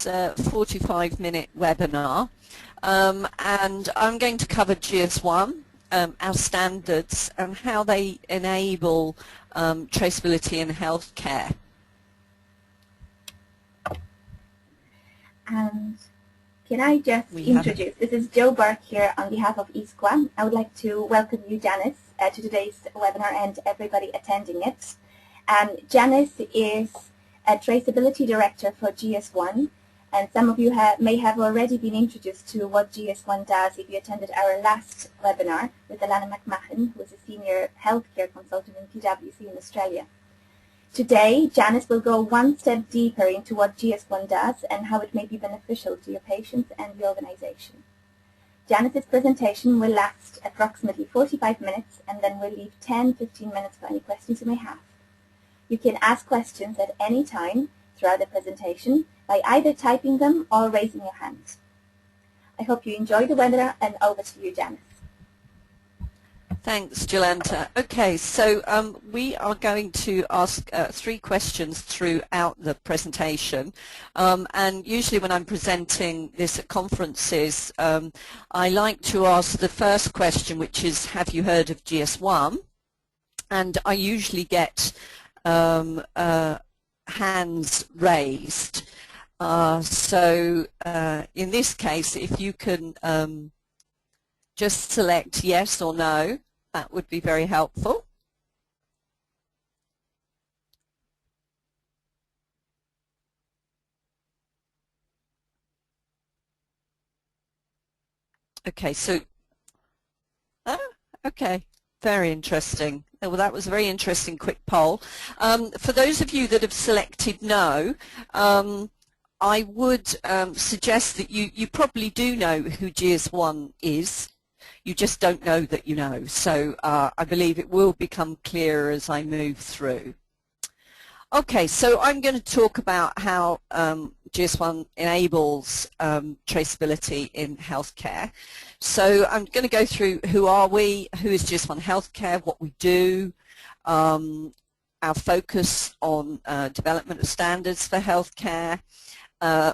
a 45-minute webinar, and I'm going to cover GS1, our standards, and how they enable traceability in healthcare. And can I just introduce, this is Jo Burke here on behalf of ISQua. I would like to welcome you, Janice, to today's webinar and everybody attending it. Janice is a Traceability Director for GS1, and some of you may have already been introduced to what GS1 does if you attended our last webinar with Alana McMahon, who is a Senior Healthcare Consultant in PwC in Australia. Today, Janice will go one step deeper into what GS1 does and how it may be beneficial to your patients and the organization. Janice's presentation will last approximately 45 minutes, and then we'll leave 10-15 minutes for any questions you may have. You can ask questions at any time throughout the presentation by either typing them or raising your hand. I hope you enjoy the webinar, and over to you, Janice. Thanks, Jolanta. Okay, so we are going to ask 3 questions throughout the presentation, and usually when I'm presenting this at conferences, I like to ask the first question, which is, have you heard of GS1? And I usually get hands raised. So in this case, if you can just select yes or no, that would be very helpful. Okay, so, okay, very interesting. Well, that was a very interesting quick poll. For those of you that have selected no, I would suggest that you probably do know who GS1 is. You just don't know that you know. So I believe it will become clearer as I move through. Okay, so I'm going to talk about how GS1 enables traceability in healthcare. So I'm going to go through who are we, who is GS1 Healthcare, what we do, our focus on development of standards for healthcare,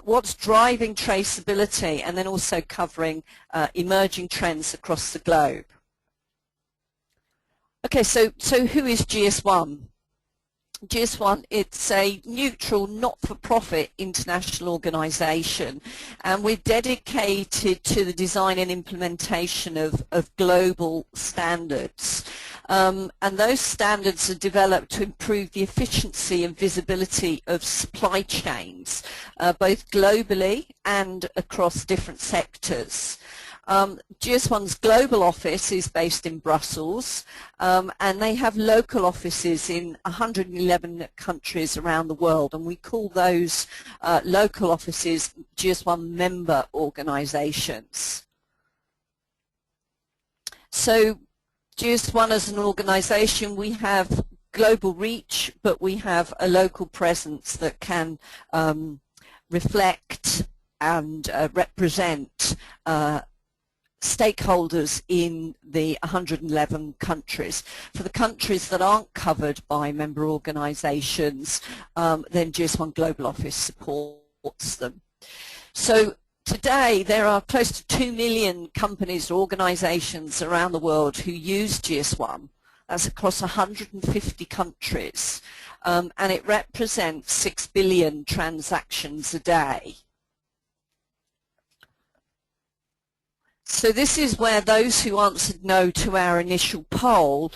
what's driving traceability, and then also covering emerging trends across the globe. Okay, so who is GS1? GS1, it's a neutral, not-for-profit international organisation, and we're dedicated to the design and implementation of global standards. And those standards are developed to improve the efficiency and visibility of supply chains, both globally and across different sectors. GS1's global office is based in Brussels, and they have local offices in 111 countries around the world, and we call those local offices GS1 member organisations. So GS1 as an organisation, we have global reach, but we have a local presence that can reflect and represent stakeholders in the 111 countries. For the countries that aren't covered by member organisations, then GS1 Global Office supports them. So today there are close to 2 million companies or organisations around the world who use GS1. That's across 150 countries, and it represents 6 billion transactions a day. So this is where those who answered no to our initial poll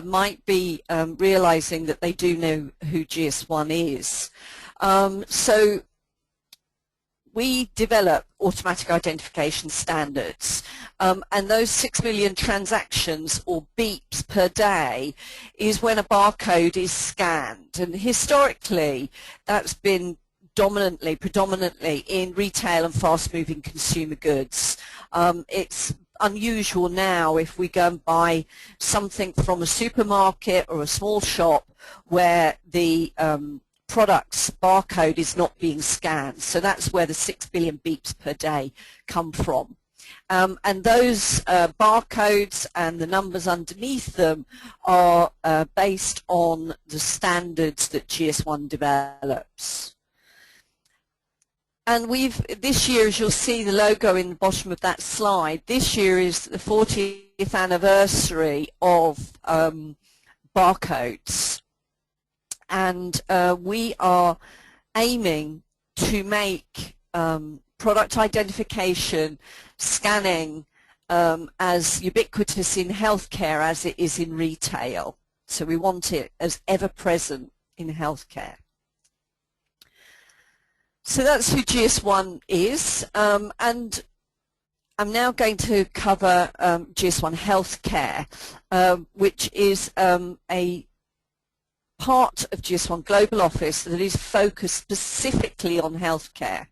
might be realising that they do know who GS1 is. So we develop automatic identification standards, and those 6 million transactions or beeps per day is when a barcode is scanned, and historically that's been predominantly in retail and fast-moving consumer goods. It's unusual now if we go and buy something from a supermarket or a small shop where the product's barcode is not being scanned. So that's where the 6 billion beeps per day come from. And those barcodes and the numbers underneath them are based on the standards that GS1 develops. And this year, as you'll see the logo in the bottom of that slide, this year is the 40th anniversary of barcodes. And we are aiming to make product identification, scanning, as ubiquitous in healthcare as it is in retail. So we want it as ever present in healthcare. So that's who GS1 is, and I'm now going to cover GS1 Healthcare, which is a part of GS1 Global Office that is focused specifically on healthcare.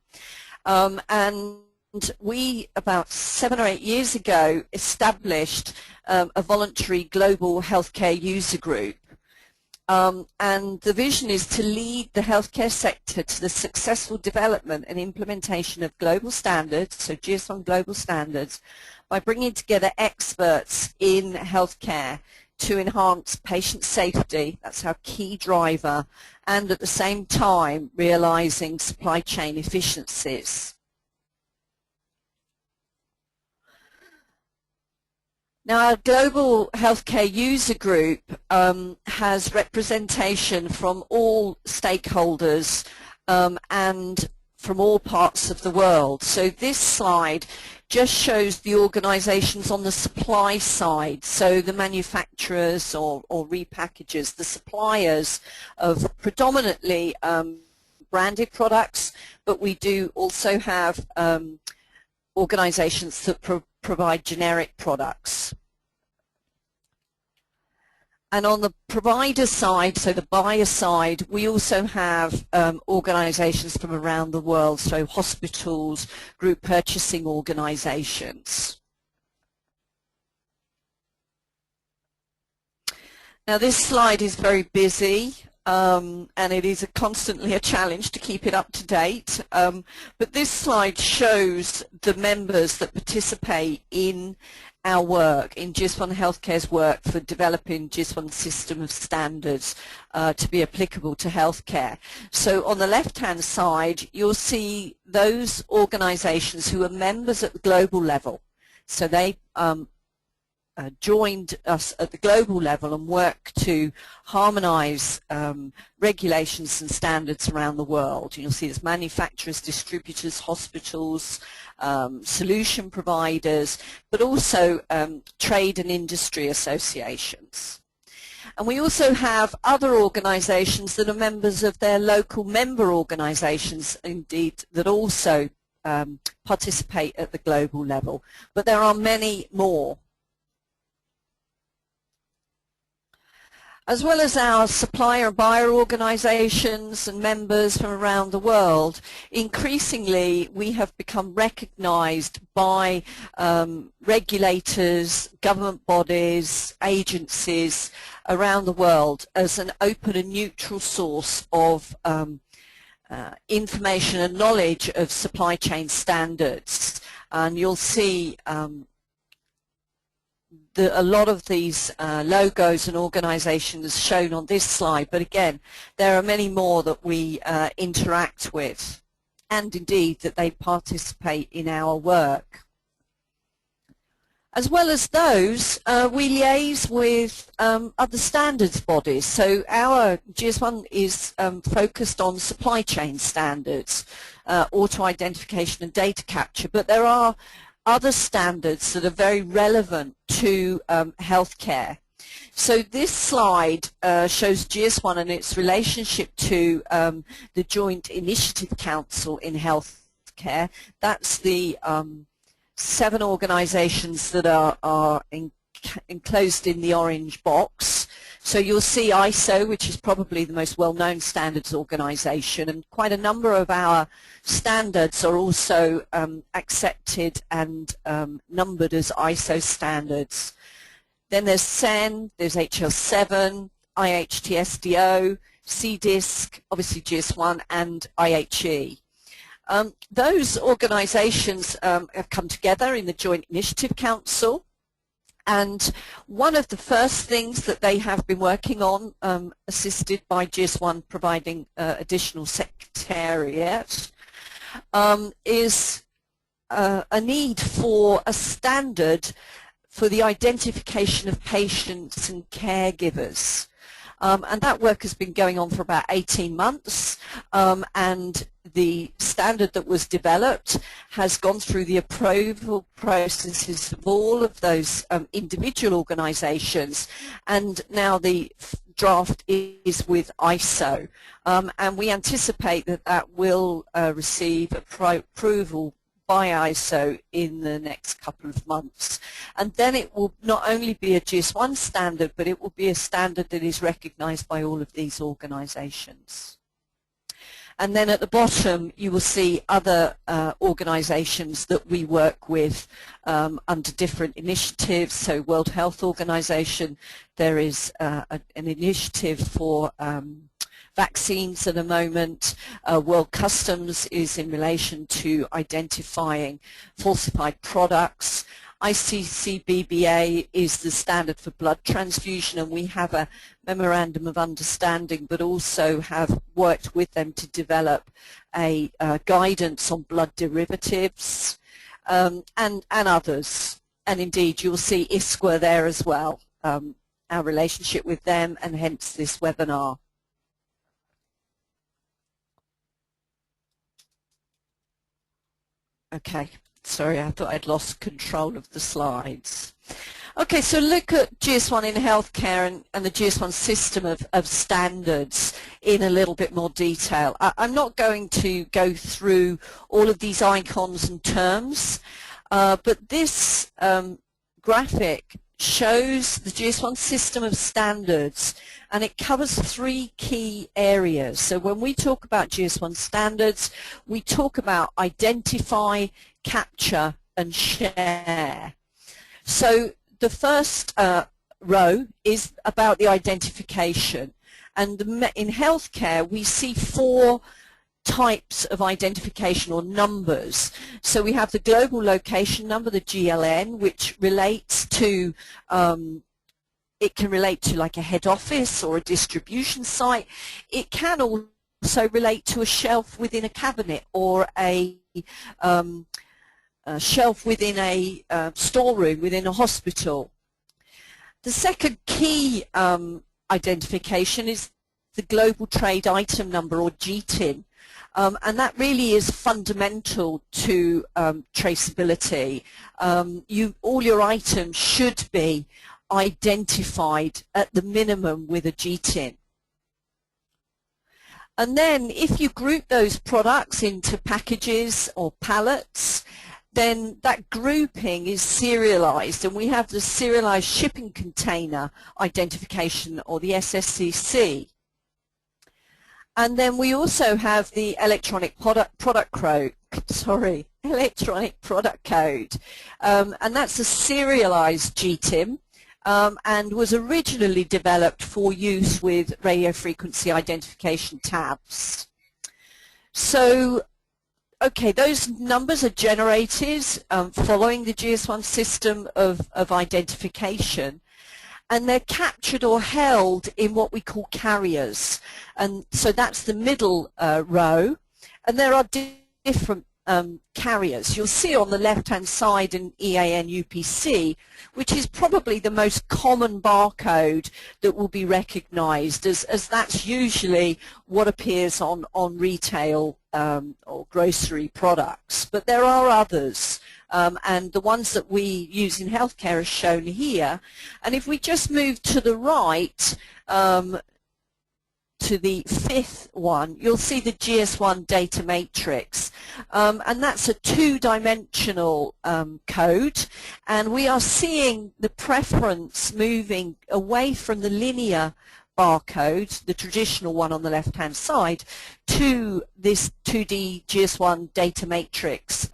And we, about 7 or 8 years ago, established a voluntary global healthcare user group. And the vision is to lead the healthcare sector to the successful development and implementation of global standards, so GS1 global standards, by bringing together experts in healthcare to enhance patient safety, that's our key driver, and at the same time realizing supply chain efficiencies. Now, our global healthcare user group has representation from all stakeholders and from all parts of the world. So this slide just shows the organizations on the supply side, so the manufacturers or repackagers, the suppliers of predominantly branded products, but we do also have organizations that provide generic products. And on the provider side, so the buyer side, we also have organizations from around the world, so hospitals, group purchasing organizations. Now this slide is very busy. And it is constantly a challenge to keep it up to date. But this slide shows the members that participate in our work, in GS1 Healthcare's work for developing GS1 system of standards to be applicable to healthcare. So on the left-hand side, you'll see those organizations who are members at the global level. So they joined us at the global level and work to harmonize regulations and standards around the world. You'll see there's manufacturers, distributors, hospitals, solution providers, but also trade and industry associations. And we also have other organizations that are members of their local member organizations, indeed, that also participate at the global level. But there are many more. As well as our supplier and buyer organizations and members from around the world, increasingly we have become recognized by regulators, government bodies, agencies around the world as an open and neutral source of information and knowledge of supply chain standards. And you'll see a lot of these logos and organizations shown on this slide, but again, there are many more that we interact with, and indeed that they participate in our work. As well as those, we liaise with other standards bodies. So our GS1 is focused on supply chain standards, auto identification and data capture, but there are other standards that are very relevant to healthcare. So this slide shows GS1 and its relationship to the Joint Initiative Council in Healthcare. That's the 7 organizations that are enclosed in the orange box. So you'll see ISO, which is probably the most well-known standards organization, and quite a number of our standards are also accepted and numbered as ISO standards. Then there's CEN, there's HL7, IHTSDO, CDISC, obviously GS1, and IHE. Those organizations have come together in the Joint Initiative Council. And one of the first things that they have been working on, assisted by GS1 providing additional secretariat, is a need for a standard for the identification of patients and caregivers. And that work has been going on for about 18 months, and the standard that was developed has gone through the approval processes of all of those individual organizations, and now the draft is with ISO, and we anticipate that that will receive approval by ISO in the next couple of months. And then it will not only be a GS1 standard, but it will be a standard that is recognized by all of these organizations. And then at the bottom you will see other organizations that we work with under different initiatives. So World Health Organization, there is an initiative for vaccines at the moment. World Customs is in relation to identifying falsified products. ICCBBA is the standard for blood transfusion, and we have a memorandum of understanding, but also have worked with them to develop a guidance on blood derivatives, and others. And indeed you'll see ISQua there as well, our relationship with them, and hence this webinar. Okay, sorry, I thought I'd lost control of the slides. Okay, so look at GS1 in healthcare and the GS1 system of standards in a little bit more detail. I'm not going to go through all of these icons and terms, but this graphic shows the GS1 system of standards, and it covers 3 key areas. So when we talk about GS1 standards, we talk about identify, capture and share. So the first row is about the identification, and in healthcare we see 4 types of identification or numbers. So we have the global location number, the GLN, which relates to, it can relate to like a head office or a distribution site. It can also relate to a shelf within a cabinet or a shelf within a storeroom within a hospital. The second key identification is the global trade item number, or GTIN. And that really is fundamental to traceability. All your items should be identified at the minimum with a GTIN. And then if you group those products into packages or pallets, then that grouping is serialized, and we have the serialized shipping container identification, or the SSCC. And then we also have the electronic product code, and that's a serialized GTIM, and was originally developed for use with radio frequency identification tabs. So, okay, those numbers are generated following the GS1 system of identification, and they're captured or held in what we call carriers. And so that's the middle row, and there are different carriers. You'll see on the left-hand side an EAN UPC, which is probably the most common barcode that will be recognized, as that's usually what appears on retail or grocery products. But there are others, and the ones that we use in healthcare are shown here. And if we just move to the right, to the 5th one, you'll see the GS1 data matrix, and that's a 2-dimensional code, and we are seeing the preference moving away from the linear barcode, the traditional one on the left-hand side, to this 2D GS1 data matrix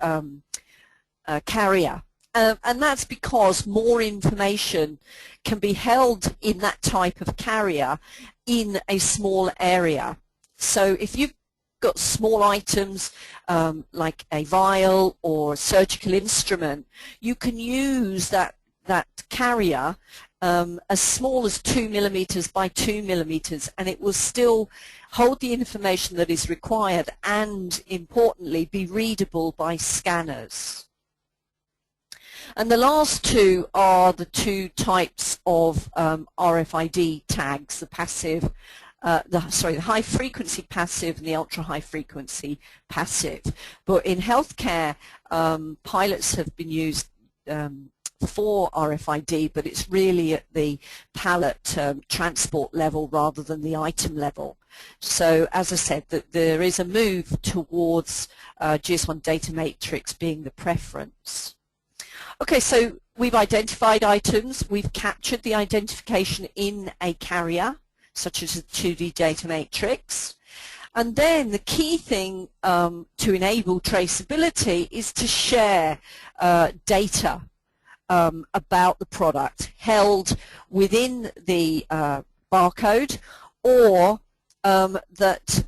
carrier. And that's because more information can be held in that type of carrier in a small area. So if you've got small items like a vial or a surgical instrument, you can use that that carrier as small as 2 millimeters by 2 millimeters, and it will still hold the information that is required and, importantly, be readable by scanners. And the last two are the two types of RFID tags, the passive, the high frequency passive and the ultra high frequency passive. But in healthcare, pilots have been used for RFID, but it's really at the pallet transport level rather than the item level. So as I said, that there is a move towards GS1 data matrix being the preference. Okay, so we've identified items, we've captured the identification in a carrier, such as a 2D data matrix. And then the key thing to enable traceability is to share data about the product held within the barcode, or that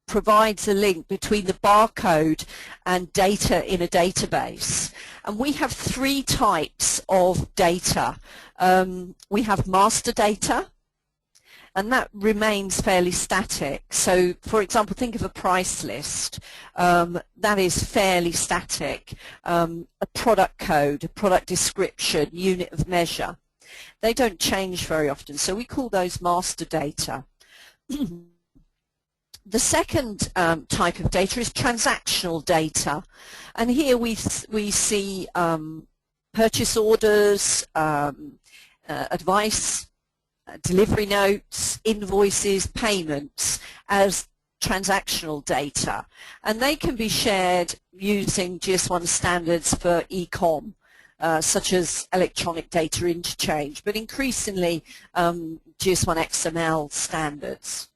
provides a link between the barcode and data in a database. And we have three types of data. We have master data, and that remains fairly static. So, for example, think of a price list. That is fairly static. A product code, a product description, unit of measure. They don't change very often, so we call those master data. The second type of data is transactional data, and here we see purchase orders, advice, delivery notes, invoices, payments as transactional data, and they can be shared using GS1 standards for e-com, such as electronic data interchange, but increasingly GS1 XML standards.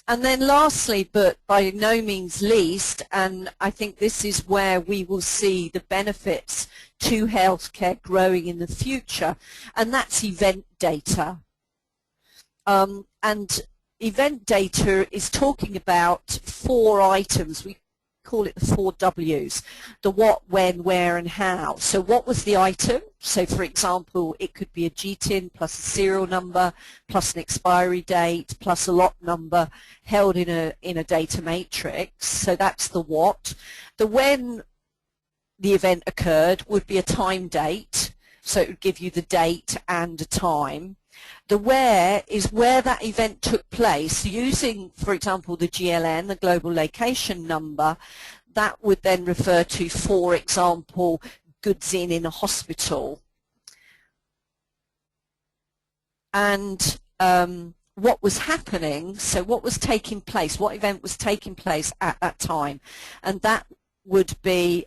And then lastly, but by no means least, and I think this is where we will see the benefits to healthcare growing in the future, and that's event data. And event data is talking about 4 items. We call it the 4 W's, the what, when, where, and how. So what was the item? So for example, it could be a GTIN plus a serial number plus an expiry date plus a lot number held in a data matrix. So that's the what. The when the event occurred would be a time date, so it would give you the date and a time. The where is where that event took place, using, for example, the GLN, the global location number. That would then refer to, for example, goods in a hospital. And what was happening, so what was taking place, what event was taking place at that time. And that would be,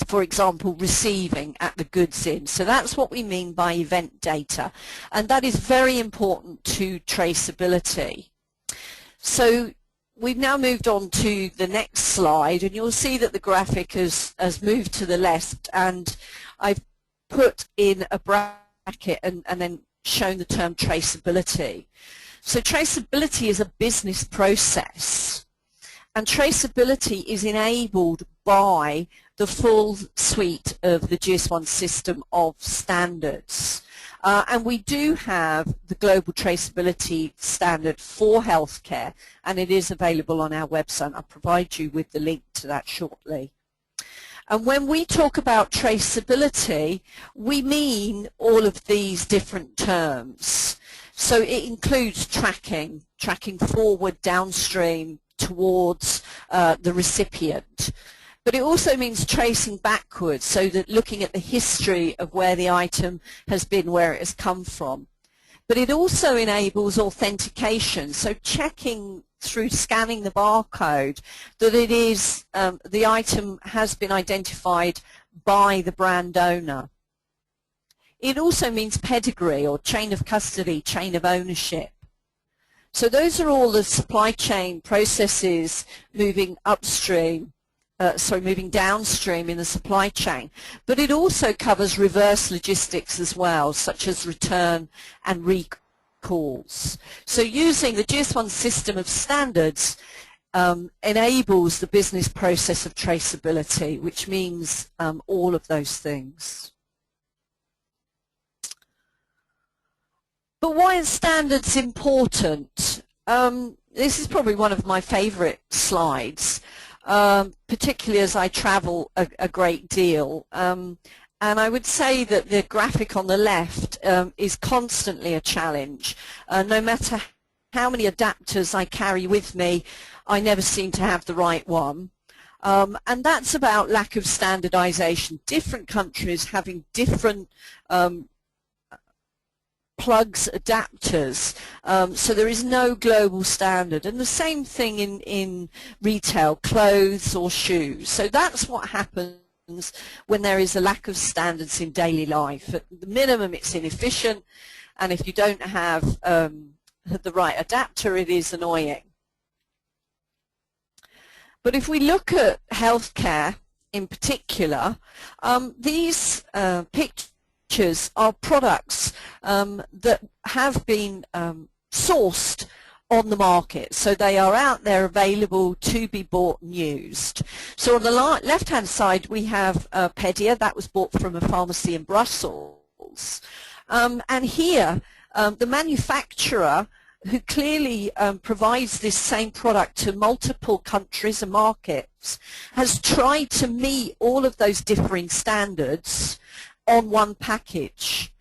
for example, receiving at the goods in. So that's what we mean by event data, and that is very important to traceability. So we've now moved on to the next slide, and you'll see that the graphic has moved to the left, and I've put in a bracket and then shown the term traceability. So traceability is a business process, and traceability is enabled by the full suite of the GS1 system of standards. And we do have the global traceability standard for healthcare, and it is available on our website. I'll provide you with the link to that shortly. And when we talk about traceability, we mean all of these different terms. So it includes tracking forward, downstream, towards the recipient. But it also means tracing backwards, so that looking at the history of where the item has been, where it has come from. But it also enables authentication, so checking through scanning the barcode that it is the item has been identified by the brand owner. It also means pedigree, or chain of custody, chain of ownership. So those are all the supply chain processes moving upstream, moving downstream in the supply chain. But it also covers reverse logistics as well, such as return and recalls. So using the GS1 system of standards, enables the business process of traceability, which means all of those things. But why are standards important? This is probably one of my favorite slides, particularly as I travel a great deal. And I would say that the graphic on the left is constantly a challenge. No matter how many adapters I carry with me, I never seem to have the right one. And that's about lack of standardization. Different countries having different plugs, adapters, so there is no global standard. And the same thing in retail, clothes or shoes. So that's what happens when there is a lack of standards in daily life. At the minimum, it's inefficient, and if you don't have the right adapter, it is annoying. But if we look at healthcare in particular, these pictures are products that have been sourced on the market, so they are out there available to be bought and used. So on the left-hand side we have Pedia, that was bought from a pharmacy in Brussels, and here the manufacturer, who clearly provides this same product to multiple countries and markets, has tried to meet all of those differing standards on one package,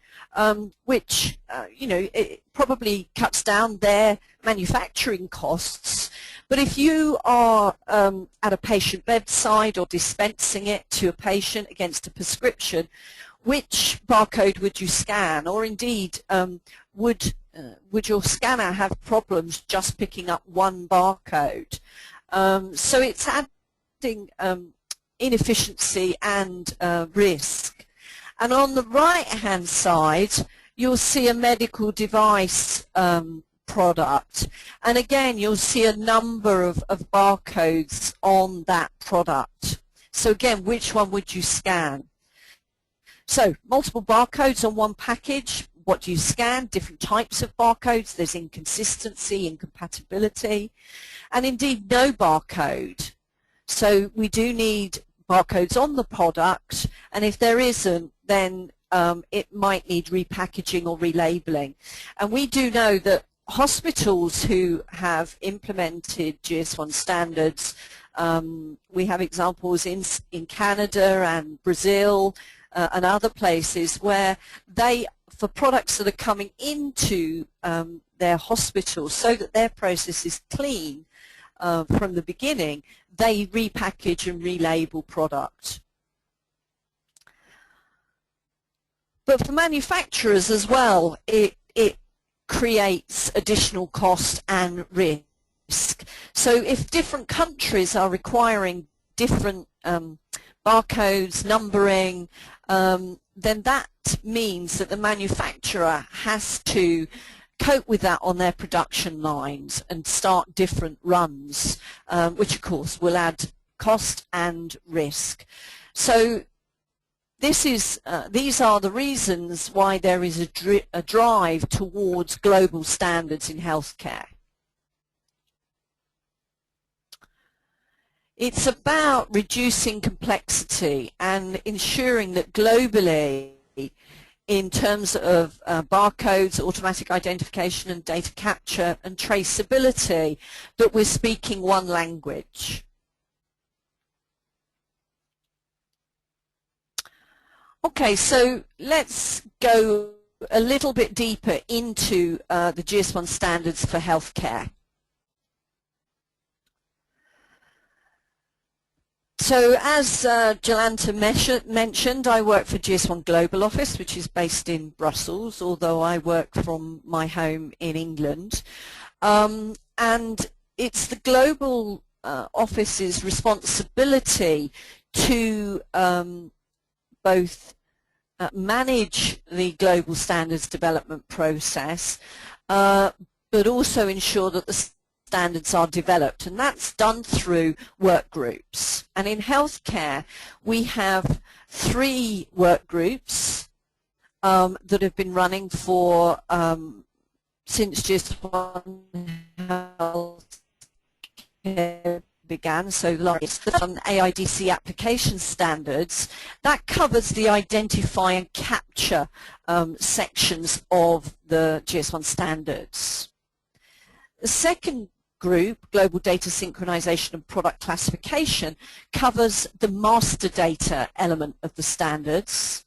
which you know, it probably cuts down their manufacturing costs. But if you are at a patient bedside or dispensing it to a patient against a prescription, which barcode would you scan? Or indeed, would your scanner have problems just picking up one barcode? So it's adding inefficiency and risk. And on the right-hand side, you'll see a medical device product. And again, you'll see a number of barcodes on that product. So again, which one would you scan? So multiple barcodes on one package. What do you scan? Different types of barcodes. There's inconsistency, incompatibility, and indeed no barcode. So we do need barcodes on the product, and if there isn't, then it might need repackaging or relabeling. And we do know that hospitals who have implemented GS1 standards, we have examples in Canada and Brazil and other places where they, for products that are coming into their hospitals so that their process is clean from the beginning, they repackage and relabel product. But for manufacturers as well, it creates additional cost and risk. So if different countries are requiring different barcodes, numbering, then that means that the manufacturer has to cope with that on their production lines and start different runs, which of course will add cost and risk. So these are the reasons why there is a drive towards global standards in healthcare. It's about reducing complexity and ensuring that globally, in terms of barcodes, automatic identification and data capture and traceability, that we're speaking one language. Okay, so let's go a little bit deeper into the GS1 standards for healthcare. So as Jolanta mentioned, I work for GS1 Global Office, which is based in Brussels, although I work from my home in England. And it's the Global Office's responsibility to both manage the global standards development process, but also ensure that the standards are developed, and that's done through work groups. And in healthcare, we have 3 work groups that have been running for since GS1 Health began, so last on AIDC application standards, that covers the identify and capture sections of the GS1 standards. The second group, Global Data Synchronization and Product Classification, covers the master data element of the standards.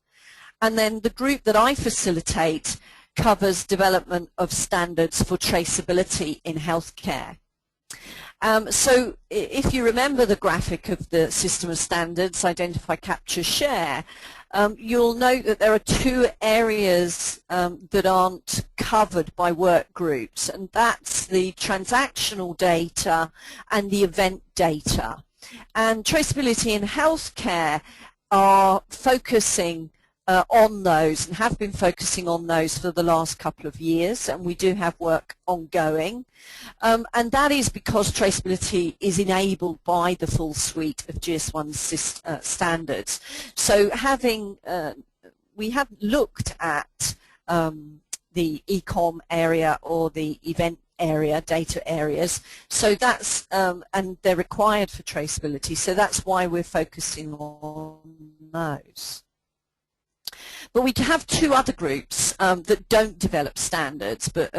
And then the group that I facilitate covers development of standards for traceability in healthcare. So if you remember the graphic of the system of standards, identify, capture, share, you'll note that there are two areas that aren't covered by work groups, and that's the transactional data and the event data. And traceability in healthcare are focusing on those and have been focusing on those for the last couple of years, and we do have work ongoing, and that is because traceability is enabled by the full suite of GS1 standards. So we have looked at the e-com area or the event area, data areas, so that's and they're required for traceability, so that's why we're focusing on those. But we have two other groups that don't develop standards but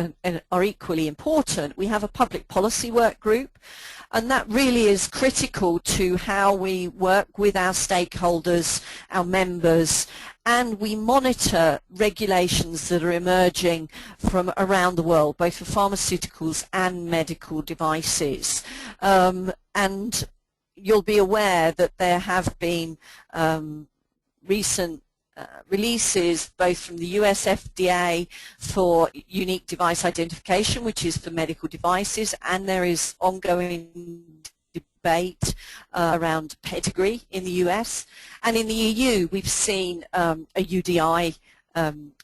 are equally important. We have a public policy work group, and that really is critical to how we work with our stakeholders, our members, and we monitor regulations that are emerging from around the world, both for pharmaceuticals and medical devices. And you'll be aware that there have been recent releases both from the US FDA for unique device identification, which is for medical devices, and there is ongoing debate around pedigree in the US. And in the EU, we've seen a UDI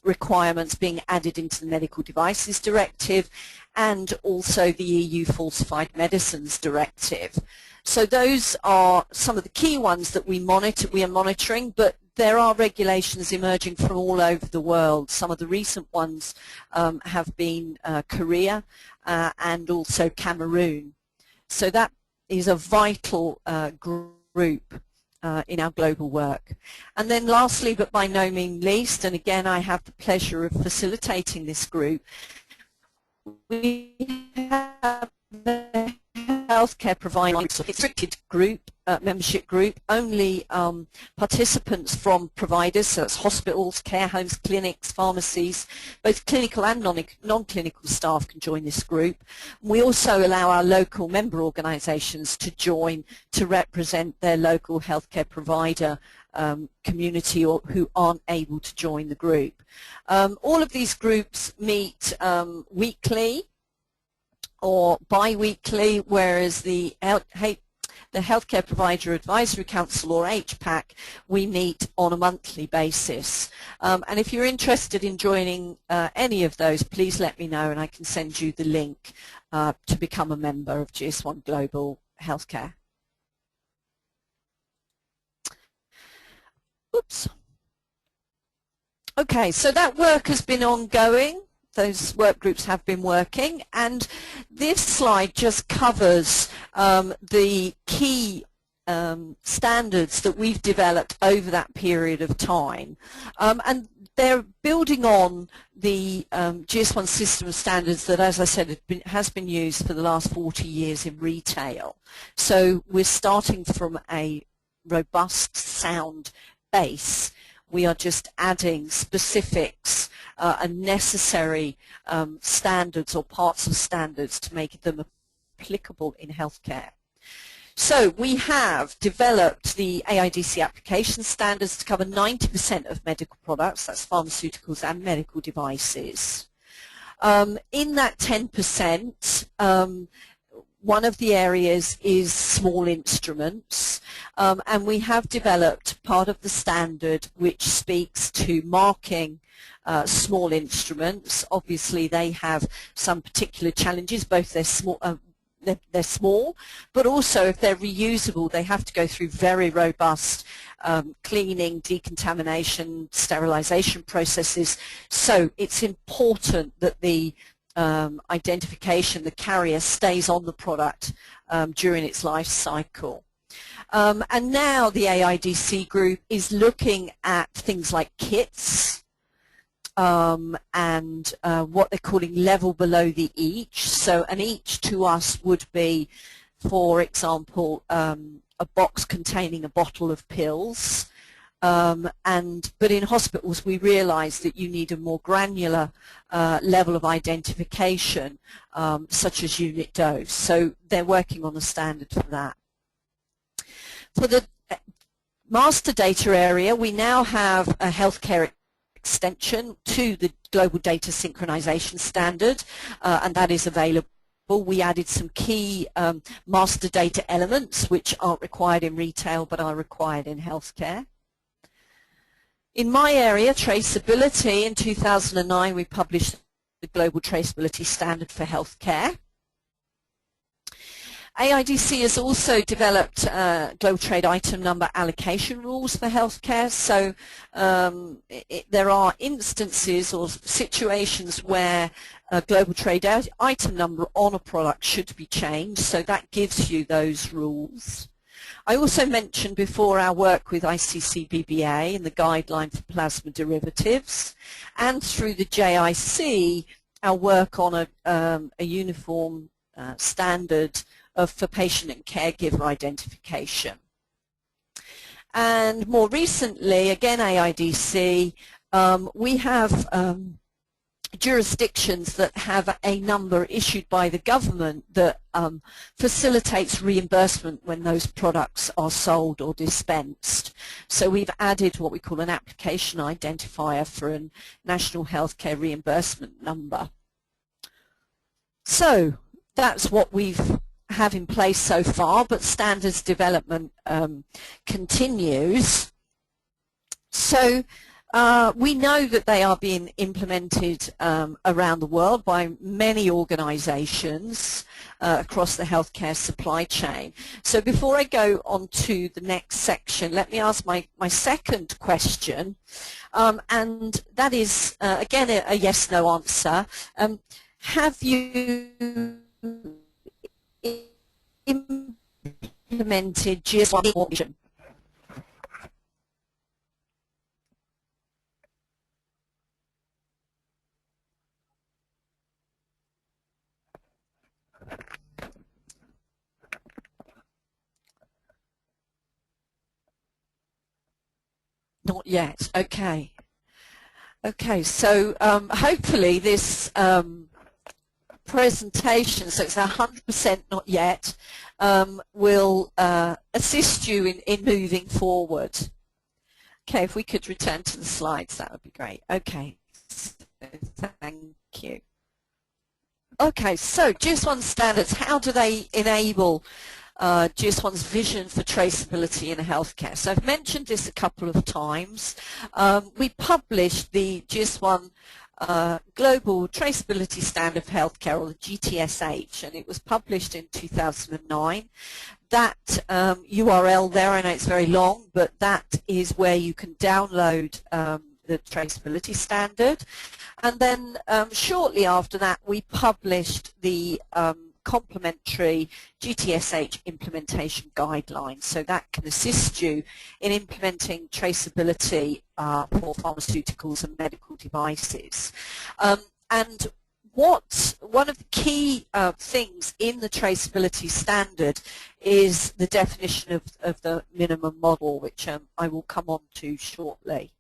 requirements being added into the Medical Devices Directive and also the EU Falsified Medicines Directive. So those are some of the key ones that we are monitoring, but there are regulations emerging from all over the world. Some of the recent ones have been Korea and also Cameroon. So that is a vital group in our global work. And then lastly, but by no means least, and again I have the pleasure of facilitating this group, we have the healthcare provider restricted group, membership group. Only participants from providers, so it's hospitals, care homes, clinics, pharmacies, both clinical and non-clinical staff can join this group. We also allow our local member organisations to join to represent their local healthcare provider community or who aren't able to join the group. All of these groups meet weekly or bi-weekly, whereas the Healthcare Provider Advisory Council, or HPAC, we meet on a monthly basis. And if you're interested in joining any of those, please let me know and I can send you the link to become a member of GS1 Global Healthcare. Oops. Okay, so that work has been ongoing. Those work groups have been working, and this slide just covers the key standards that we've developed over that period of time, and they're building on the GS1 system of standards that, as I said, has been used for the last 40 years in retail. So we're starting from a robust, sound base. We are just adding specifics and necessary standards or parts of standards to make them applicable in healthcare. So we have developed the AIDC application standards to cover 90% of medical products, that's pharmaceuticals and medical devices. In that 10%, one of the areas is small instruments, and we have developed part of the standard which speaks to marking small instruments. Obviously they have some particular challenges, both they're small, but also if they're reusable they have to go through very robust cleaning, decontamination, sterilization processes. So it's important that the identification, the carrier stays on the product during its life cycle. And now the AIDC group is looking at things like kits and what they're calling level below the each. So an each to us would be, for example, a box containing a bottle of pills. But in hospitals we realize that you need a more granular level of identification, such as unit dose. So they're working on a standard for that. For the master data area, we now have a healthcare extension to the Global Data Synchronization Standard, and that is available. We added some key master data elements which aren't required in retail but are required in healthcare. In my area, traceability, in 2009 we published the Global Traceability Standard for Healthcare. AIDC has also developed global trade item number allocation rules for healthcare. So there are instances or situations where a global trade item number on a product should be changed. So that gives you those rules. I also mentioned before our work with ICCBBA and the guideline for plasma derivatives, and through the JIC, our work on a uniform standard for patient and caregiver identification. And more recently, again AIDC, we have jurisdictions that have a number issued by the government that facilitates reimbursement when those products are sold or dispensed. So we've added what we call an application identifier for a national healthcare reimbursement number. So that's what we've have in place so far, but standards development continues. So we know that they are being implemented around the world by many organizations across the healthcare supply chain. So before I go on to the next section, let me ask my second question, and that is again a yes-no answer. Have you implemented GS1? Not yet. Okay. Okay, so hopefully this presentation, so it's 100% not yet, will assist you in moving forward. Okay, if we could return to the slides, that would be great. Okay, so thank you. Okay, so GS1 standards, how do they enable GS1's vision for traceability in healthcare? So I've mentioned this a couple of times. We published the GS1 Global Traceability Standard for Healthcare, or the GTSH, and it was published in 2009. That URL there, I know it's very long, but that is where you can download the traceability standard. And then shortly after that, we published the complementary GTSH implementation guidelines, so that can assist you in implementing traceability for pharmaceuticals and medical devices. And one of the key things in the traceability standard is the definition of the minimum model, which I will come on to shortly.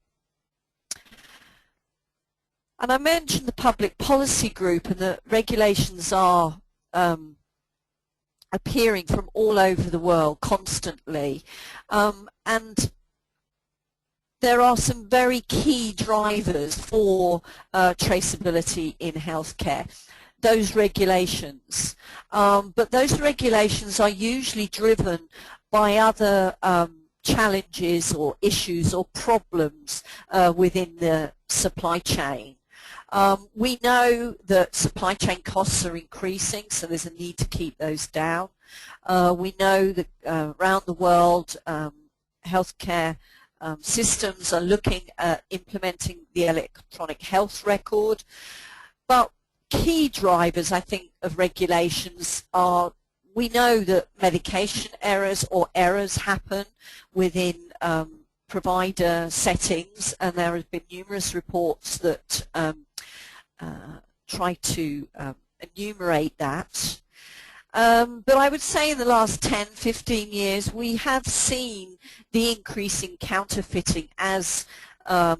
And I mentioned the public policy group, and the regulations are appearing from all over the world constantly, and there are some very key drivers for traceability in healthcare, those regulations. But those regulations are usually driven by other challenges or issues or problems within the supply chain. We know that supply chain costs are increasing, so there's a need to keep those down. We know that around the world healthcare systems are looking at implementing the electronic health record, but key drivers, I think, of regulations are, we know that medication errors or errors happen within provider settings, and there have been numerous reports that try to enumerate that. But I would say in the last 10, 15 years, we have seen the increase in counterfeiting as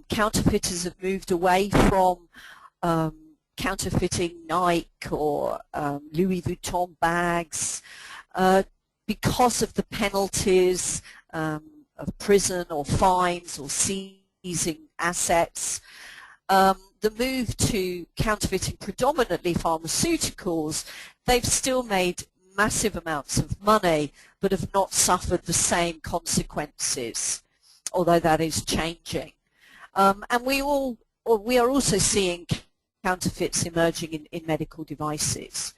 counterfeiters have moved away from counterfeiting Nike or Louis Vuitton bags because of the penalties of prison or fines or seizing assets. The move to counterfeiting predominantly pharmaceuticals, they've still made massive amounts of money but have not suffered the same consequences, although that is changing. And we are also seeing counterfeits emerging in medical devices.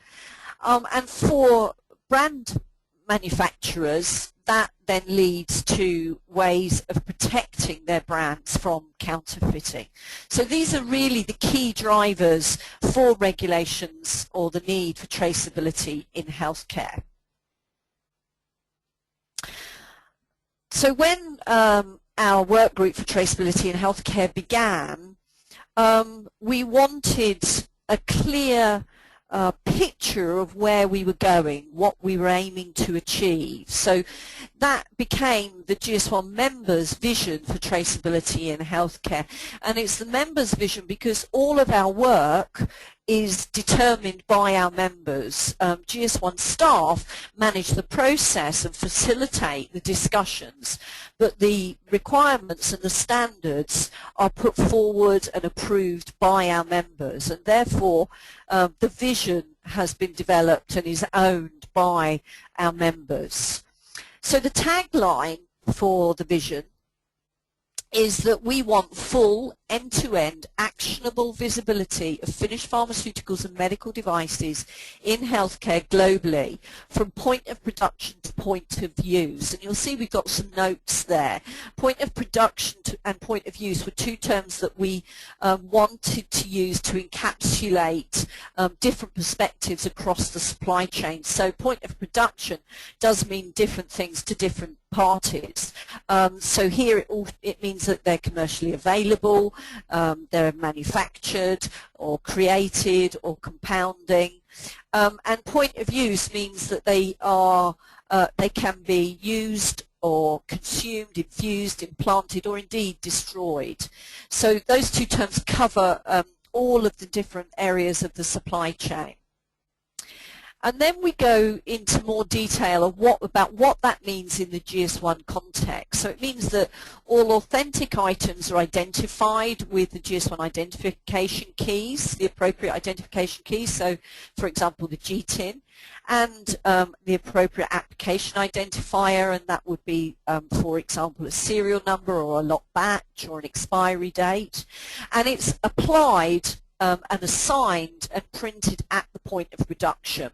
And for brand manufacturers, that then leads to ways of protecting their brands from counterfeiting. So these are really the key drivers for regulations or the need for traceability in healthcare. So when our work group for traceability in healthcare began, we wanted a clear picture of where we were going, what we were aiming to achieve. So that became the GS1 members' vision for traceability in healthcare. And it's the members' vision because all of our work is determined by our members. GS1 staff manage the process and facilitate the discussions, but the requirements and the standards are put forward and approved by our members, and therefore the vision has been developed and is owned by our members. So the tagline for the vision is that we want full end-to-end actionable visibility of finished pharmaceuticals and medical devices in healthcare globally from point of production to point of use. And you'll see we've got some notes there. Point of production and point of use were two terms that we wanted to use to encapsulate different perspectives across the supply chain. So point of production does mean different things to different parties. So here it means that they're commercially available, they're manufactured or created or compounding, and point of use means that they can be used or consumed, infused, implanted, or indeed destroyed. So those two terms cover all of the different areas of the supply chain. And then we go into more detail of about what that means in the GS1 context. So it means that all authentic items are identified with the GS1 identification keys, the appropriate identification keys. So, for example, the GTIN and the appropriate application identifier, and that would be, for example, a serial number or a lot batch or an expiry date. And it's applied and assigned and printed at the point of production.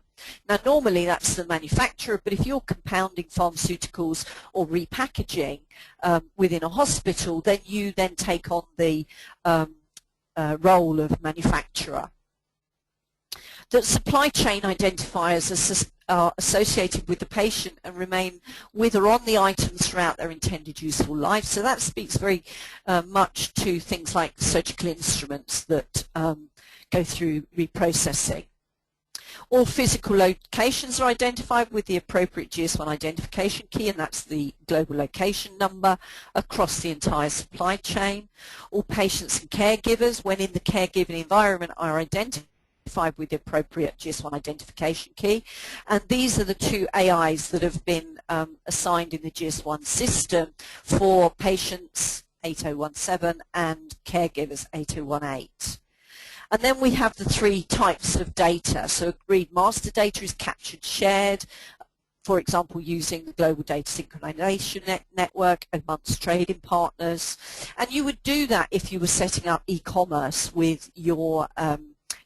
Now normally that's the manufacturer, but if you're compounding pharmaceuticals or repackaging within a hospital, then you then take on the role of manufacturer. The supply chain identifiers are associated with the patient and remain with or on the items throughout their intended useful life. So that speaks very much to things like surgical instruments that go through reprocessing. All physical locations are identified with the appropriate GS1 identification key, and that's the global location number across the entire supply chain. All patients and caregivers, when in the caregiving environment, are identified with the appropriate GS1 identification key. And these are the two AIs that have been assigned in the GS1 system for patients 8017 and caregivers 8018. And then we have the three types of data. So agreed master data is captured, shared, for example, using the Global Data Synchronization Network amongst trading partners. And you would do that if you were setting up e-commerce with your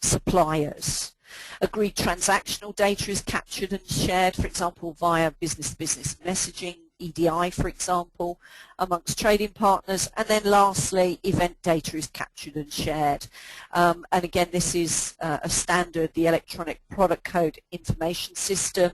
suppliers. Agreed transactional data is captured and shared, for example, via business-to-business messaging, EDI, for example, amongst trading partners. And then lastly, event data is captured and shared. And again, this is a standard, the Electronic Product Code Information System,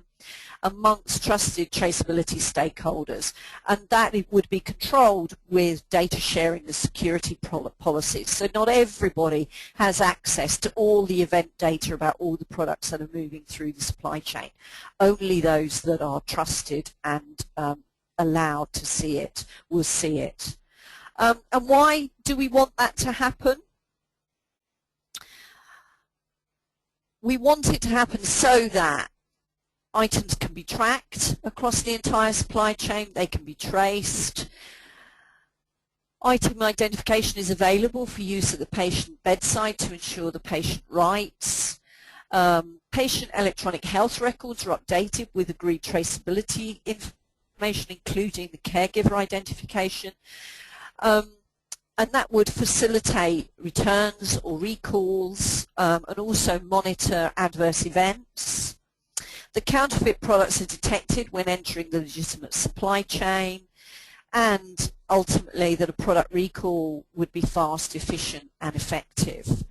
amongst trusted traceability stakeholders, and that it would be controlled with data sharing and security policies. So not everybody has access to all the event data about all the products that are moving through the supply chain. Only those that are trusted and allowed to see it will see it. And why do we want that to happen? We want it to happen so that items can be tracked across the entire supply chain, they can be traced. Item identification is available for use at the patient bedside to ensure the patient rights. Patient electronic health records are updated with agreed traceability information, including the caregiver identification. And that would facilitate returns or recalls and also monitor adverse events. The counterfeit products are detected when entering the legitimate supply chain, and ultimately that a product recall would be fast, efficient and effective.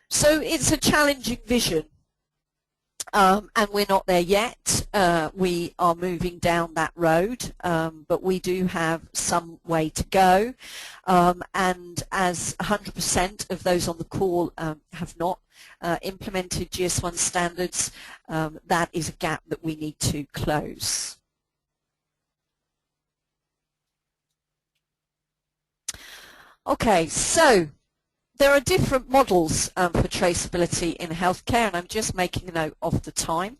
So it's a challenging vision, and we're not there yet. We are moving down that road, but we do have some way to go, and as 100% of those on the call have not implemented GS1 standards, that is a gap that we need to close. Okay, so there are different models for traceability in healthcare, and I'm just making a note of the time.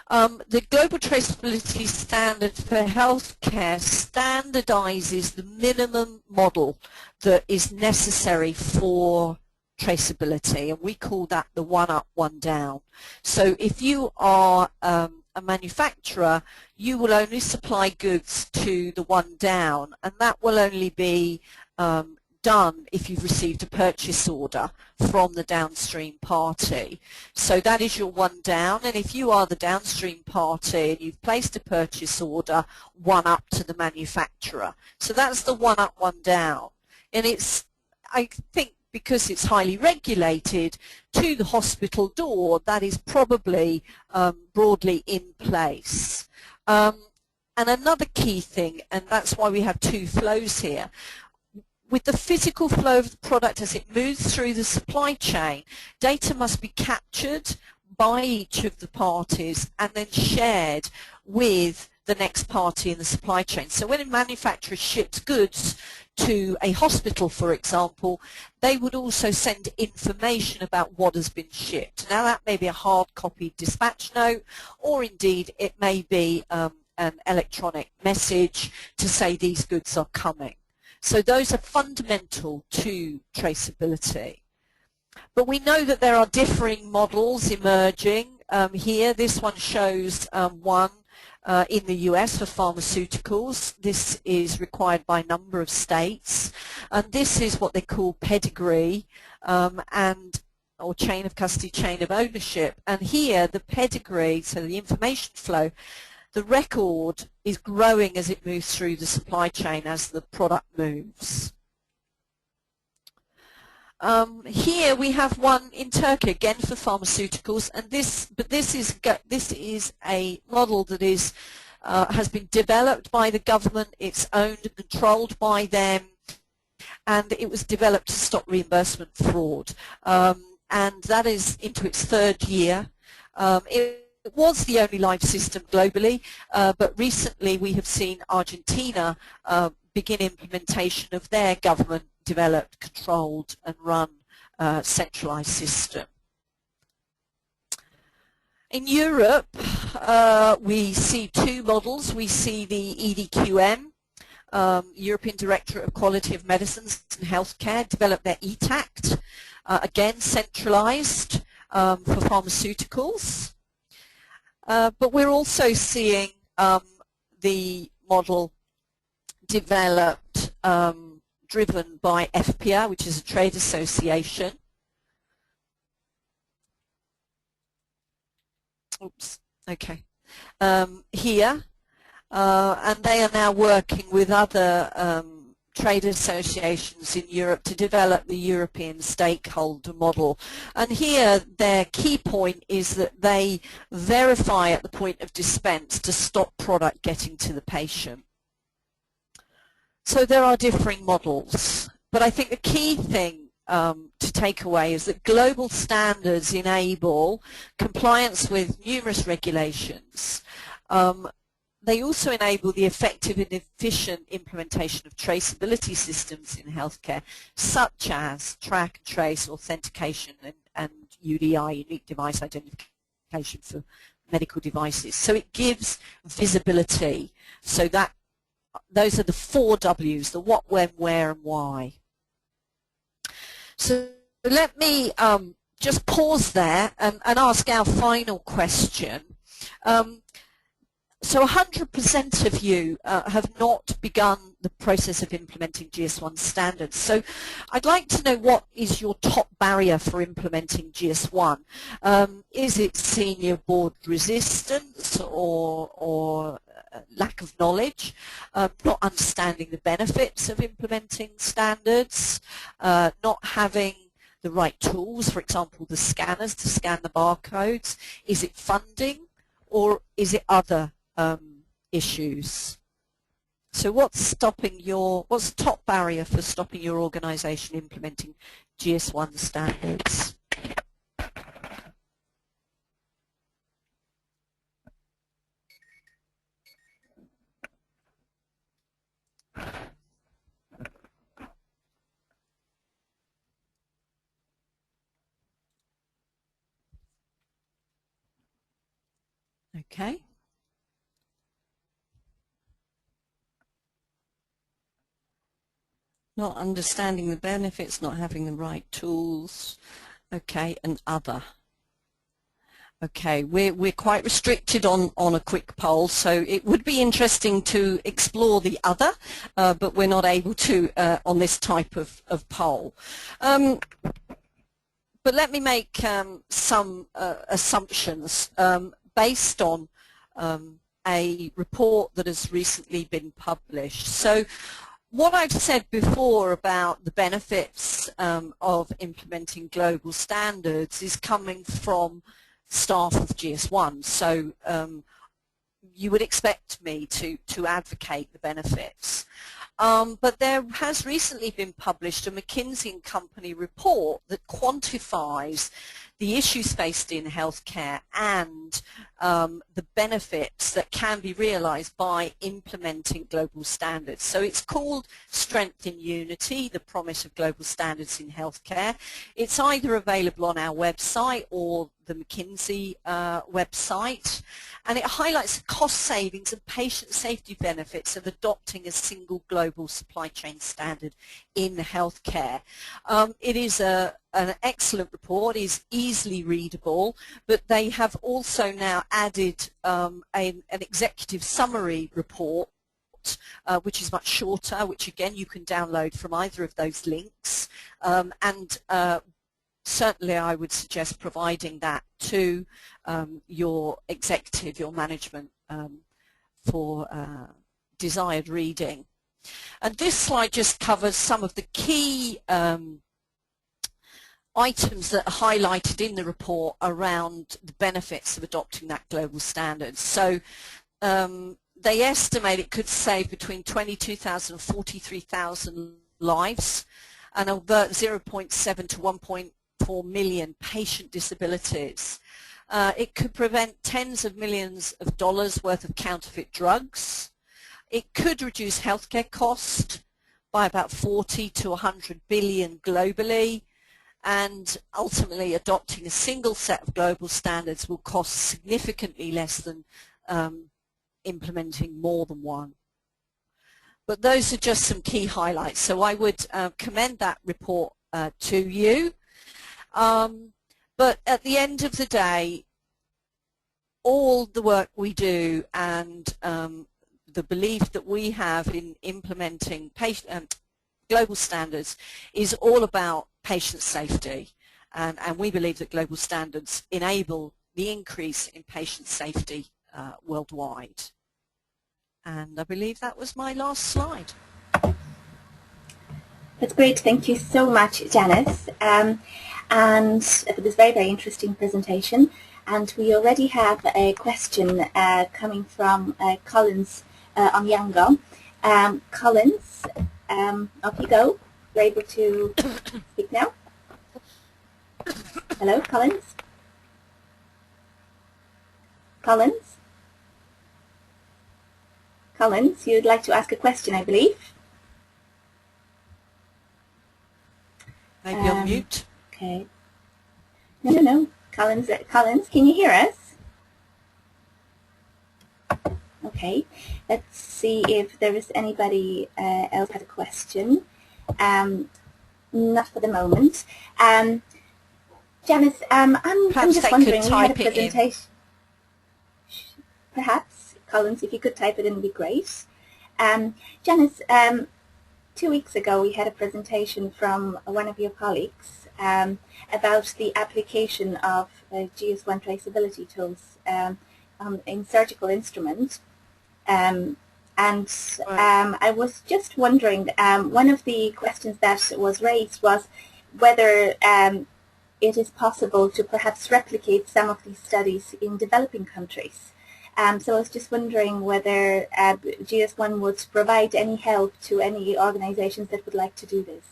The Global Traceability Standard for Healthcare standardizes the minimum model that is necessary for traceability, and we call that the one up, one down. So if you are a manufacturer, you will only supply goods to the one down, and that will only be done if you've received a purchase order from the downstream party. So that is your one down, and if you are the downstream party and you've placed a purchase order, one up to the manufacturer. So that's the one up, one down. And it's, I think, because it's highly regulated, to the hospital door, that is probably broadly in place. And another key thing, and that's why we have two flows here, with the physical flow of the product as it moves through the supply chain, data must be captured by each of the parties and then shared with the next party in the supply chain. So when a manufacturer ships goods to a hospital, for example, they would also send information about what has been shipped. Now that may be a hard copy dispatch note, or indeed it may be an electronic message to say these goods are coming. So those are fundamental to traceability. But we know that there are differing models emerging. Here, this one shows one in the US for pharmaceuticals. This is required by a number of states, and this is what they call pedigree or chain of custody, chain of ownership. And here the pedigree, so the information flow, the record is growing as it moves through the supply chain as the product moves. Here we have one in Turkey, again for pharmaceuticals, and this is a model that is has been developed by the government. It's owned and controlled by them, and it was developed to stop reimbursement fraud. And that is into its third year. It was the only live system globally, but recently we have seen Argentina begin implementation of their government-developed, controlled and run centralized system. In Europe, we see two models. We see the EDQM, European Directorate of Quality of Medicines and Healthcare, developed their ETACT, again centralized for pharmaceuticals. But we're also seeing the model developed, driven by FPA, which is a trade association. Oops, okay. Here, and they are now working with other trade associations in Europe to develop the European stakeholder model. And here their key point is that they verify at the point of dispense to stop product getting to the patient. So there are differing models, but I think the key thing to take away is that global standards enable compliance with numerous regulations. They also enable the effective and efficient implementation of traceability systems in healthcare, such as track and trace, authentication, and UDI, unique device identification for medical devices. So it gives visibility. So that those are the 4 W's, the what, when, where, and why. So let me just pause there and ask our final question. So 100% of you have not begun the process of implementing GS1 standards. So I'd like to know, what is your top barrier for implementing GS1? Is it senior board resistance or lack of knowledge, not understanding the benefits of implementing standards, not having the right tools, for example the scanners to scan the barcodes? Is it funding, or is it other issues? So what's the top barrier for stopping your organization implementing GS1 standards? Okay. Not understanding the benefits, not having the right tools, okay, and other. Okay, we're quite restricted on a quick poll, so it would be interesting to explore the other, but we're not able to on this type of poll. But let me make some assumptions based on a report that has recently been published. So what I've said before about the benefits of implementing global standards is coming from staff of GS1. So you would expect me to advocate the benefits. But there has recently been published a McKinsey & Company report that quantifies the issues faced in healthcare and the benefits that can be realized by implementing global standards. So it's called Strength in Unity, the Promise of Global Standards in Healthcare. It's either available on our website or the McKinsey website, and it highlights the cost savings and patient safety benefits of adopting a single global supply chain standard in healthcare. It is an excellent report, is easily readable, but they have also now added an executive summary report which is much shorter, which again you can download from either of those links, and certainly I would suggest providing that to your executive, your management, for desired reading. And this slide just covers some of the key items that are highlighted in the report around the benefits of adopting that global standard. So they estimate it could save between 22,000 and 43,000 lives and avert 0.7 to 1.4 million patient disabilities. It could prevent tens of millions of dollars worth of counterfeit drugs. It could reduce healthcare costs by about 40 to 100 billion globally, and ultimately adopting a single set of global standards will cost significantly less than implementing more than one. But those are just some key highlights, so I would commend that report to you. But at the end of the day, all the work we do and the belief that we have in implementing global standards is all about patient safety, and we believe that global standards enable the increase in patient safety worldwide. And I believe that was my last slide. That's great. Thank you so much, Janice, and for this very, very interesting presentation. And we already have a question coming from Collins Onyango. Collins, off you go. You're able to speak now. Hello, Collins? Collins? Collins, you'd like to ask a question, I believe. Maybe on mute. Okay. No. Collins, can you hear us? Okay. Let's see if there is anybody else had a question. Not for the moment. Janice, I'm just wondering, we had a presentation. Perhaps, Collins, if you could type it in, would be great. Janice, 2 weeks ago we had a presentation from one of your colleagues about the application of GS1 traceability tools in surgical instruments. I was just wondering, one of the questions that was raised was whether it is possible to perhaps replicate some of these studies in developing countries. So I was just wondering whether GS1 would provide any help to any organizations that would like to do this.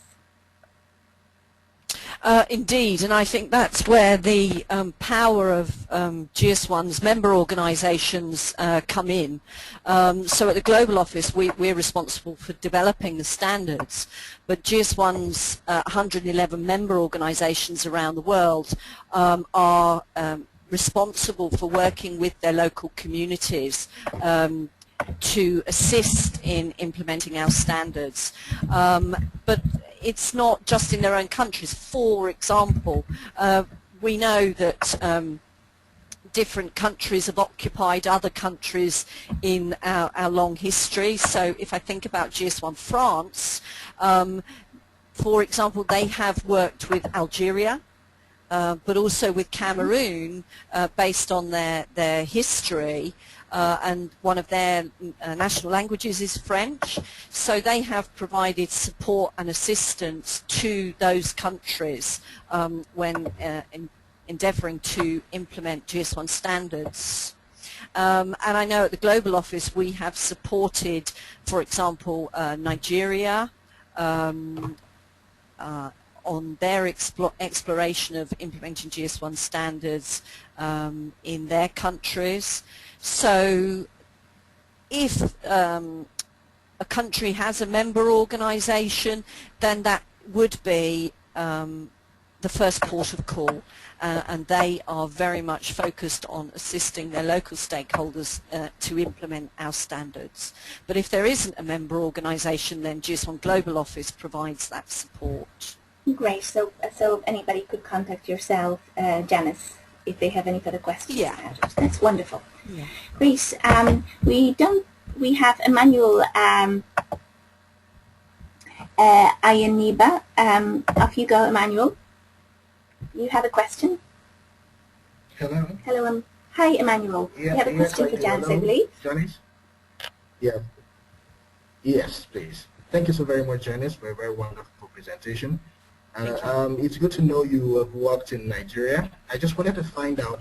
Indeed, and I think that's where the power of GS1's member organisations come in. So at the Global Office, we're responsible for developing the standards, but GS1's 111 member organisations around the world are responsible for working with their local communities to assist in implementing our standards. But it's not just in their own countries. For example, we know that different countries have occupied other countries in our long history. So if I think about GS1 France, for example, they have worked with Algeria, but also with Cameroon based on their history. And one of their national languages is French, so they have provided support and assistance to those countries when endeavouring to implement GS1 standards. And I know at the Global Office we have supported, for example, Nigeria on their exploration of implementing GS1 standards in their countries. So if a country has a member organisation, then that would be the first port of call, and they are very much focused on assisting their local stakeholders to implement our standards. But if there isn't a member organisation, then GS1 Global Office provides that support. Great. So anybody could contact yourself, Janice, if they have any further questions. Yeah. That's wonderful. Yeah. Great. We have Emmanuel Ayaniba. Off you go, Emmanuel. You have a question? Hello. Hello. Hi, Emmanuel. Yeah, you have a question for Janice, I believe. Janice? Yeah. Yes, please. Thank you so very much, Janice, for a very wonderful presentation. It's good to know you have worked in Nigeria. I just wanted to find out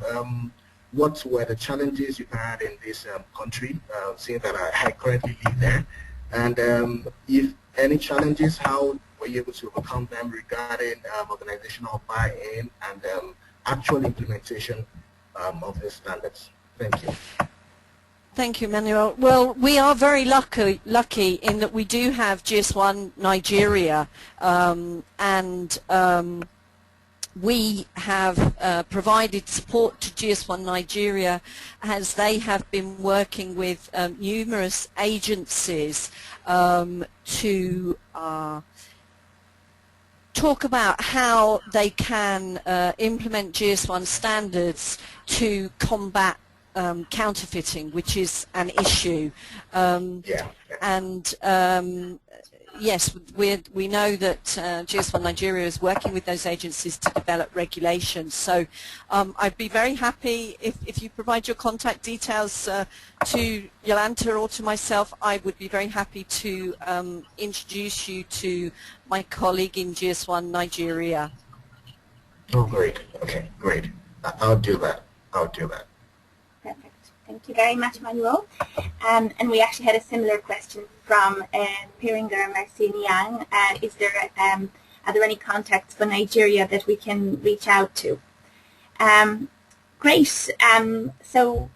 what were the challenges you had in this country, seeing that I currently live there, and if any challenges, how were you able to overcome them regarding organizational buy-in and actual implementation of the standards. Thank you. Thank you, Manuel. Well, we are very lucky in that we do have GS1 Nigeria, and we have provided support to GS1 Nigeria as they have been working with numerous agencies to talk about how they can implement GS1 standards to combat counterfeiting, which is an issue, and yes, we know that GS1 Nigeria is working with those agencies to develop regulations. So I'd be very happy if you provide your contact details to Yolanta or to myself. I would be very happy to introduce you to my colleague in GS1 Nigeria. Oh, great. Okay, great. I'll do that. I'll do that. Perfect. Thank you very much, Manuel. And we actually had a similar question from Piringer Marcinian. Are there any contacts for Nigeria that we can reach out to? Great. So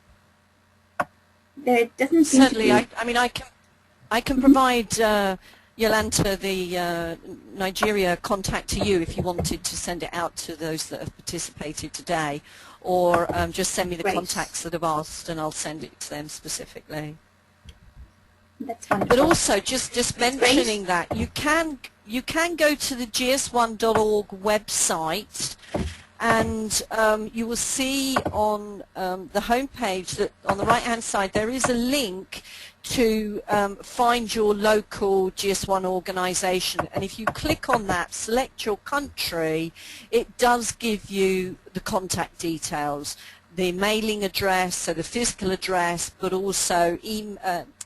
there doesn't seem Certainly, to be... I mean, I can provide Yolanta the Nigeria contact to you if you wanted to send it out to those that have participated today, or just send me the contacts that have asked and I'll send it to them specifically. That's wonderful. But also, just mentioning that you can go to the GS1.org website, and you will see on the homepage that on the right-hand side there is a link to find your local GS1 organization, and if you click on that, select your country, it does give you the contact details, the mailing address, so the physical address, but also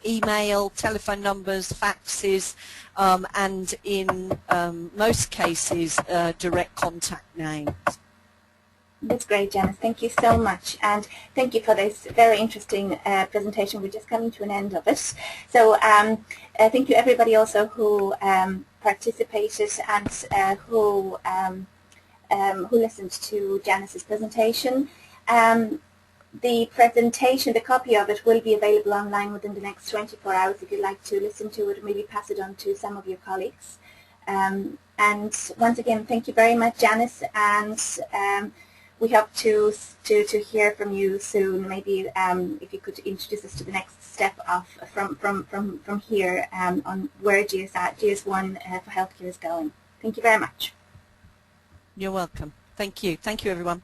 email, telephone numbers, faxes, and in most cases direct contact names. That's great, Janice. Thank you so much. And thank you for this very interesting presentation. We're just coming to an end of it. So thank you everybody also who participated and who listened to Janice's presentation. The presentation, the copy of it will be available online within the next 24 hours if you'd like to listen to it or maybe pass it on to some of your colleagues. And once again, thank you very much, Janice, and we hope to hear from you soon. Maybe if you could introduce us to the next step of from here on where GS1 for healthcare is going. Thank you very much. You're welcome. Thank you. Thank you, everyone.